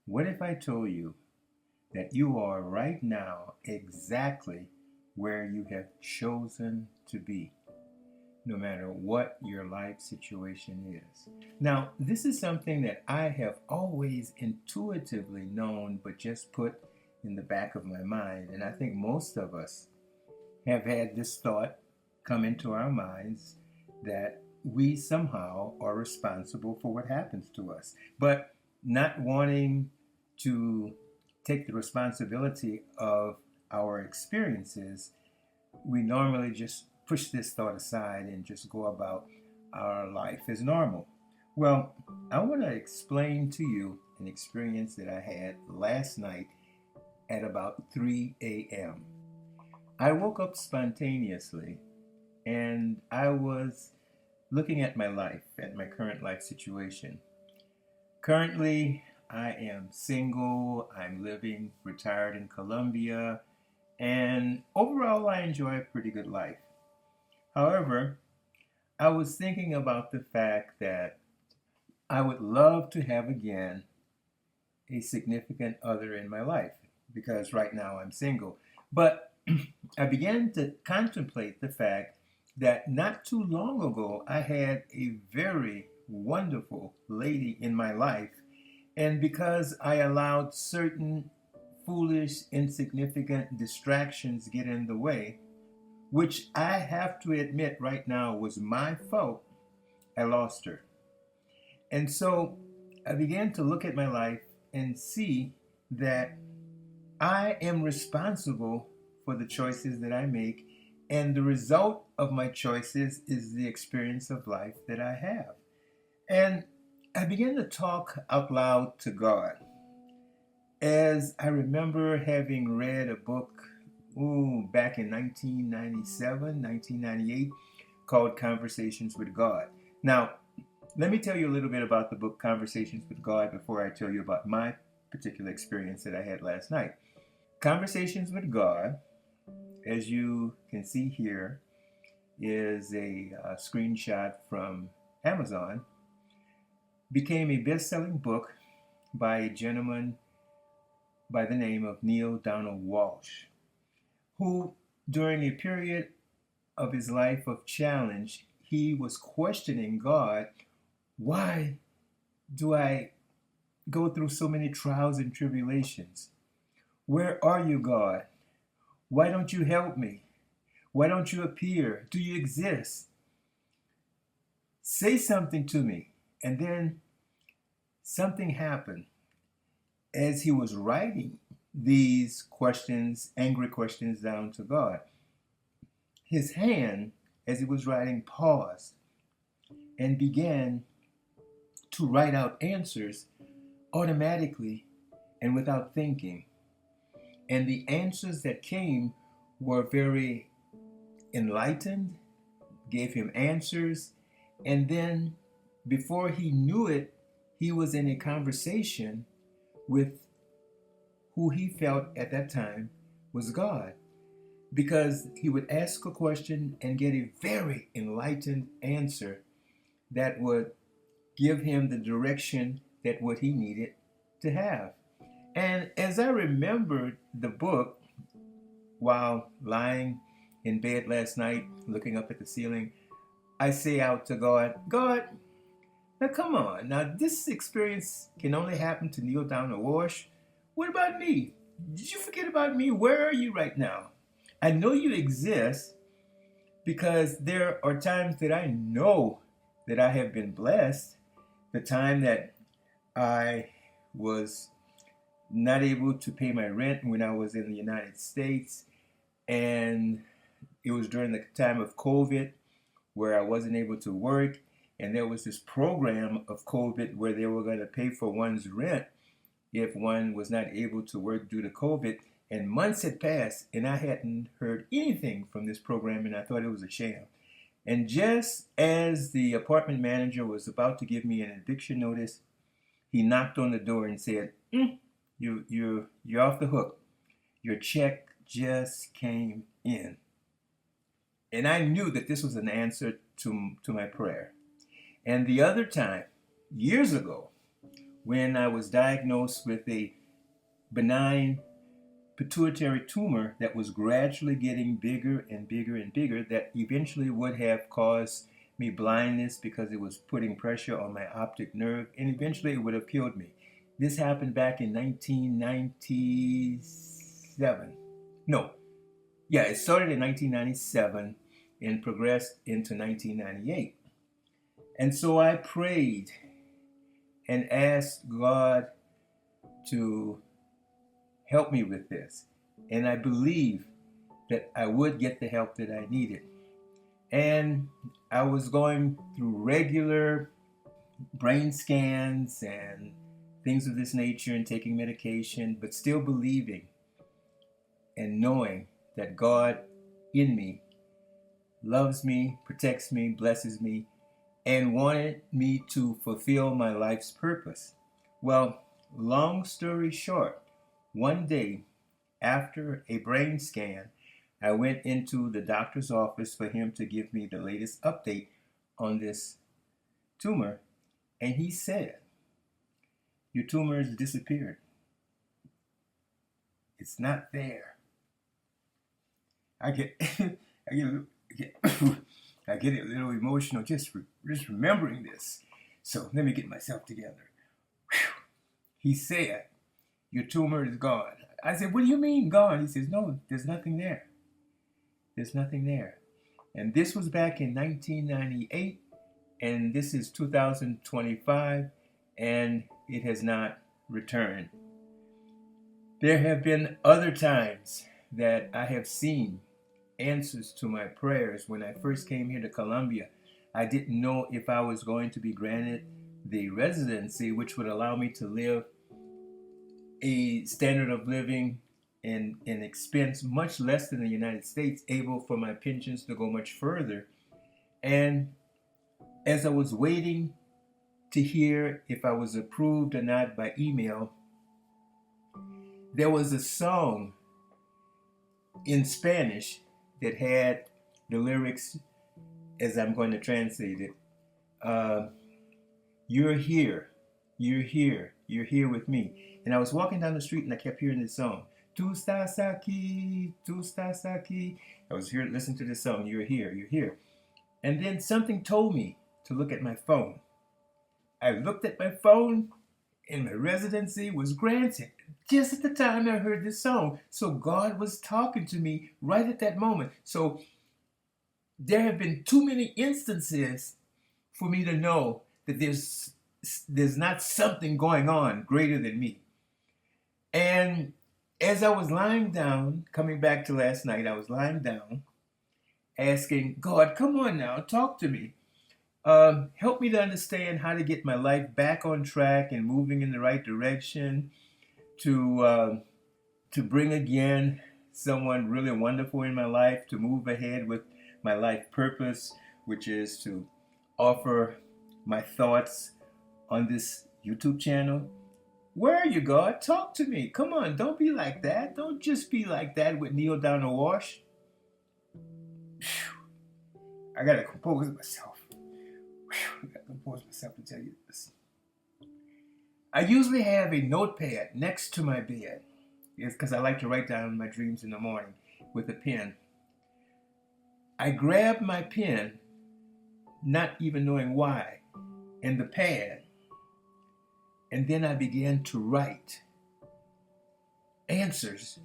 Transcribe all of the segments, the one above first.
What if I told you that you are right now exactly where you have chosen to be, no matter what your life situation is? Now, this is something that I have always intuitively known, but just put in the back of my mind. And I think most of us have had this thought come into our minds that we somehow are responsible for what happens to us. But not wanting to take the responsibility of our experiences, we normally just push this thought aside and just go about our life as normal. Well, I want to explain to you an experience that I had last night at about 3 a.m. I woke up spontaneously and I was looking at my life, at my current life situation. Currently, I am single, I'm living retired in Colombia, and overall, I enjoy a pretty good life. However, I was thinking about the fact that I would love to have again a significant other in my life because right now I'm single. But I began to contemplate the fact that not too long ago I had a very wonderful lady in my life. And because I allowed certain foolish, insignificant distractions get in the way, which I have to admit right now was my fault, I lost her. And so I began to look at my life and see that I am responsible for the choices that I make, and the result of my choices is the experience of life that I have. And I began to talk out loud to God as I remember having read a book back in 1997, 1998 called Conversations with God. Now, let me tell you a little bit about the book Conversations with God before I tell you about my particular experience that I had last night. Conversations with God, as you can see here, is a screenshot from Amazon, became a best-selling book by a gentleman by the name of Neil Donald Walsh, who during a period of his life of challenge, he was questioning God, why do I go through so many trials and tribulations? Where are you, God? Why don't you help me? Why don't you appear? Do you exist? Say something to me. And then something happened as he was writing these questions, angry questions down to God. His hand, as he was writing, paused and began to write out answers automatically and without thinking. And the answers that came were very enlightened, gave him answers, and then before he knew it, he was in a conversation with who he felt at that time was God. Because he would ask a question and get a very enlightened answer that would give him the direction that what he needed to have. And as I remembered the book while lying in bed last night, looking up at the ceiling, I say out to God, God, now come on. Now this experience can only happen to Neil Donald Walsh. What about me? Did you forget about me? Where are you right now? I know you exist because there are times that I know that I have been blessed. The time that I was not able to pay my rent when I was in the United States, and it was during the time of COVID where I wasn't able to work, and there was this program of COVID where they were going to pay for one's rent if one was not able to work due to COVID. And months had passed, and I hadn't heard anything from this program, and I thought it was a sham. And just as the apartment manager was about to give me an eviction notice, he knocked on the door and said, you're off the hook. Your check just came in. And I knew that this was an answer to my prayer. And the other time, years ago, when I was diagnosed with a benign pituitary tumor that was gradually getting bigger and bigger and bigger, that eventually would have caused me blindness because it was putting pressure on my optic nerve, and eventually it would have killed me. This happened back in 1997. No, yeah, it started in 1997 and progressed into 1998. And so I prayed and asked God to help me with this. And I believe that I would get the help that I needed. And I was going through regular brain scans and things of this nature and taking medication, but still believing and knowing that God in me loves me, protects me, blesses me, and wanted me to fulfill my life's purpose. Well, long story short, one day after a brain scan, I went into the doctor's office for him to give me the latest update on this tumor, and he said, "Your tumor has disappeared. It's not there." I get, I get a little emotional just remembering this. So let me get myself together. Whew. He said, "Your tumor is gone." I said, "What do you mean gone?" He says, "No, there's nothing there. There's nothing there." And this was back in 1998, and this is 2025, and it has not returned. There have been other times that I have seen answers to my prayers. When I first came here to Colombia, I didn't know if I was going to be granted the residency, which would allow me to live a standard of living and expense much less than the United States, able for my pensions to go much further. And as I was waiting to hear if I was approved or not by email, there was a song in Spanish that had the lyrics, as I'm going to translate it, "You're here, you're here, you're here with me." And I was walking down the street and I kept hearing this song, "Tú estás aquí, tú estás aquí." I was here listening to this song, "You're here, you're here." And then something told me to look at my phone. I looked at my phone and my residency was granted just at the time I heard this song. So God was talking to me right at that moment. So there have been too many instances for me to know that there's not something going on greater than me. And as I was lying down, coming back to last night, I was lying down asking God, come on now, talk to me. Help me to understand how to get my life back on track and moving in the right direction, to bring again someone really wonderful in my life, to move ahead with my life purpose, which is to offer my thoughts on this YouTube channel. Where are you, God? Talk to me. Come on, don't be like that. Don't just be like that with kneel down and wash. I gotta compose myself. I gotta compose myself to tell you this. I usually have a notepad next to my bed. It's because I like to write down my dreams in the morning with a pen. I grabbed my pen, not even knowing why, and the pad, and then I began to write answers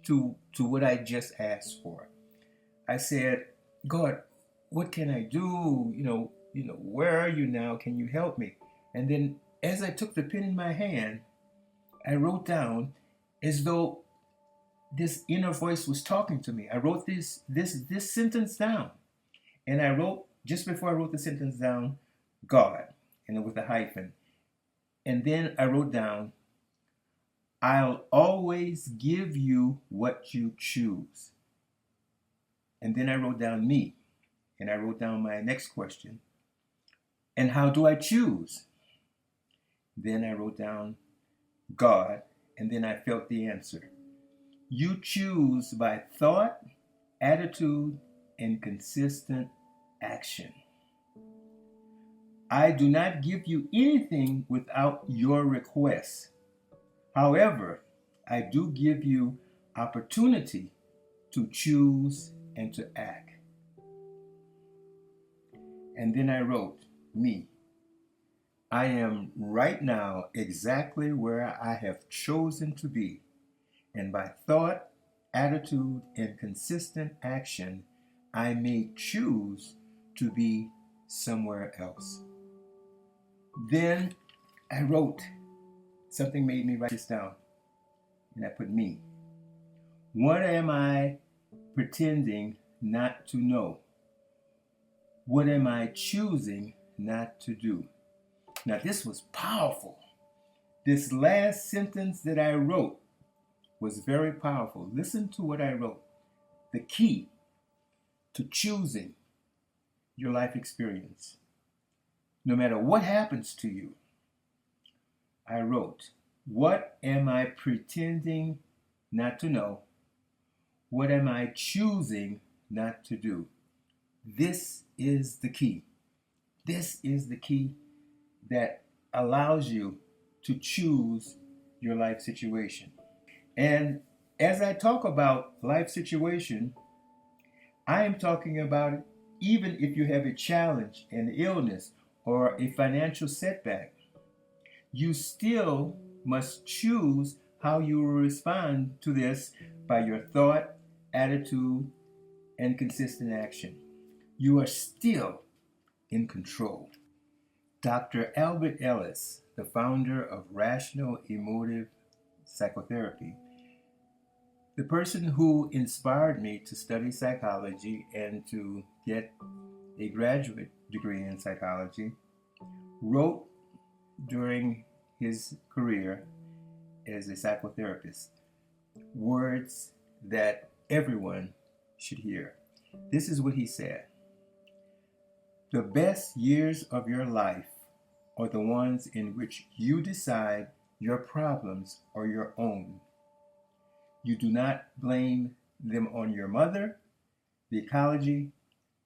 to what I just asked for. I said, God, what can I do? Where are you now? Can you help me? And then as I took the pen in my hand, I wrote down as though this inner voice was talking to me. I wrote this sentence down. And I wrote, just before I wrote the sentence down, God, and with a hyphen. And then I wrote down, I'll always give you what you choose. And then I wrote down me. And I wrote down my next question. And how do I choose? Then I wrote down God. And then I felt the answer. You choose by thought, attitude, and consistent action. I do not give you anything without your request. However, I do give you opportunity to choose and to act. And then I wrote, me. I am right now exactly where I have chosen to be. And by thought, attitude, and consistent action, I may choose to be somewhere else. Then I wrote, something made me write this down, and I put me. What am I pretending not to know? What am I choosing not to do? Now, this was powerful. This last sentence that I wrote was very powerful. Listen to what I wrote. The key to choosing your life experience, no matter what happens to you, I wrote, what am I pretending not to know? What am I choosing not to do? This is the key. This is the key that allows you to choose your life situation. And as I talk about life situation, I am talking about it even if you have a challenge, an illness, or a financial setback. You still must choose how you will respond to this by your thought, attitude, and consistent action. You are still in control. Dr. Albert Ellis, the founder of Rational Emotive Psychotherapy, the person who inspired me to study psychology and to get a graduate degree in psychology, wrote during his career as a psychotherapist words that everyone should hear. This is what he said. The best years of your life are the ones in which you decide your problems are your own. You do not blame them on your mother, the ecology,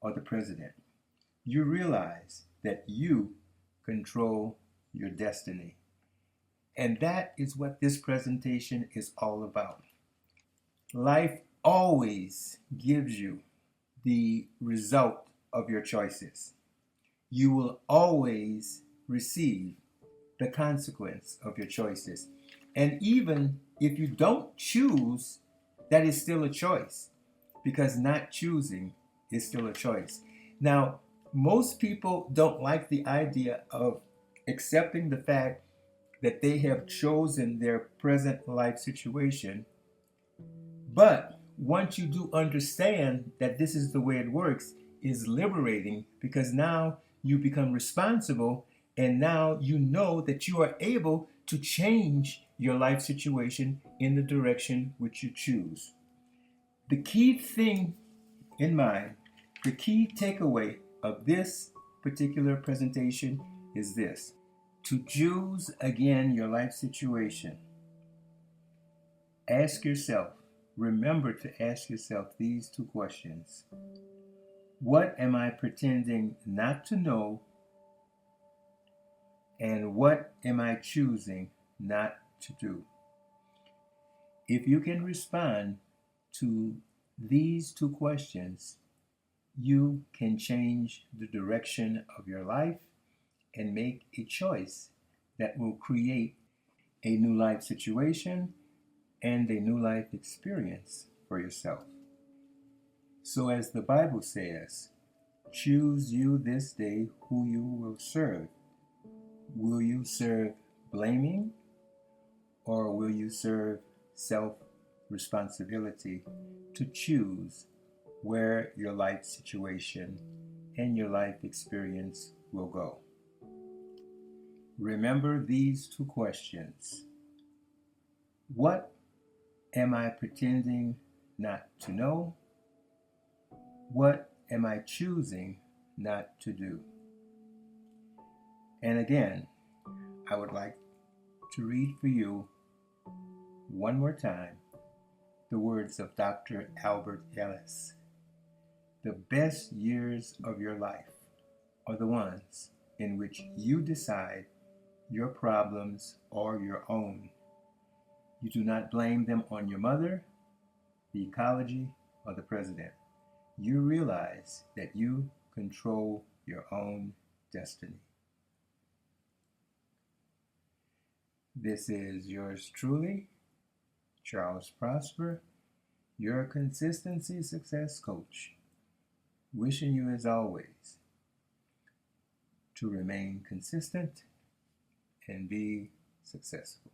or the president. You realize that you control your destiny. And that is what this presentation is all about. Life always gives you the result of your choices. You will always receive the consequence of your choices. And even if you don't choose, that is still a choice, because not choosing is still a choice. Now, most people don't like the idea of accepting the fact that they have chosen their present life situation. But once you do understand that this is the way it works, is liberating, because now you become responsible, and now you know that you are able to change your life situation in the direction which you choose. The key thing in mind, the key takeaway of this particular presentation is this: to choose again your life situation. Ask yourself, remember to ask yourself these two questions. What am I pretending not to know? And what am I choosing not to do? If you can respond to these two questions, you can change the direction of your life and make a choice that will create a new life situation and a new life experience for yourself. So as the Bible says, choose you this day who you will serve. Will you serve blaming, or will you serve self-responsibility to choose where your life situation and your life experience will go? Remember these two questions. What am I pretending not to know? What am I choosing not to do? And again, I would like to read for you one more time the words of Dr. Albert Ellis. The best years of your life are the ones in which you decide your problems are your own. You do not blame them on your mother, the ecology, or the president. You realize that you control your own destiny. This is yours truly, Charles Prosper, your consistency success coach, wishing you as always to remain consistent and be successful.